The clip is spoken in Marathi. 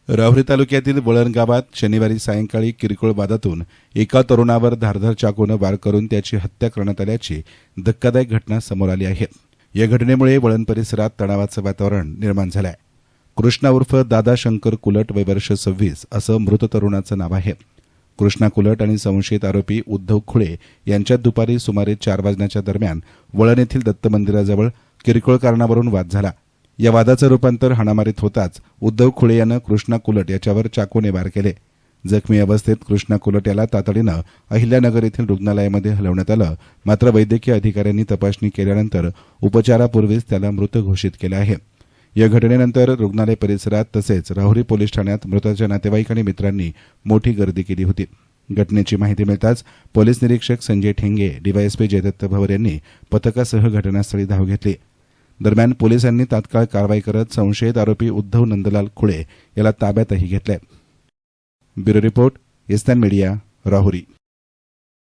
राहुरी तालुक्यातील वळण गावात शनिवारी सायंकाळी किरकोळ वादातून एका तरुणावर धारदार चाकूने वार करून त्याची हत्या करण्यात आल्याची धक्कादायक घटना समोर आली आहे। या घटनेमुळे वळण परिसरात तणावाचं वातावरण निर्माण झालं आहे। कृष्णा उर्फ दादा शंकर कुलट वय वर्ष 26 असं मृत तरुणाचं नाव आहे। कृष्णा कुलट आणि संशयित आरोपी उद्धव खुळे यांच्यात दुपारी सुमारे 4 वाजण्याच्या दरम्यान वळण येथील दत्त मंदिराजवळ किरकोळ कारणावरून वाद झाला। या वादाचं रूपांतर हाणामारीत होताच उद्धव खुळे यानं कृष्णा कुलट याच्यावर चाकूने वार केले। जखमी अवस्थेत कृष्णा कुलट याला तातडीनं अहिल्यानगर येथील रुग्णालयामध्ये हलवण्यात आलं, मात्र वैद्यकीय अधिकाऱ्यांनी तपासणी केल्यानंतर उपचारापूर्वीच त्याला मृत घोषित केलं आहे। या घटनेनंतर रुग्णालय परिसरात तसेच राहुरी पोलीस ठाण्यात मृताच्या नातेवाईक आणि मित्रांनी मोठी गर्दी केली होती। घटनेची माहिती मिळताच पोलीस निरीक्षक संजय ठेंगे, डीवायएसपी जयदत्त भवर यांनी पथकासह घटनास्थळी धाव घेतली। दरम्यान पोलिसांनी तात्काळ कारवाई करत संशयित आरोपी उद्धव नंदलाल खुळे याला ताब्यातही घेतले। Bureau report, eastern media, Rahuri.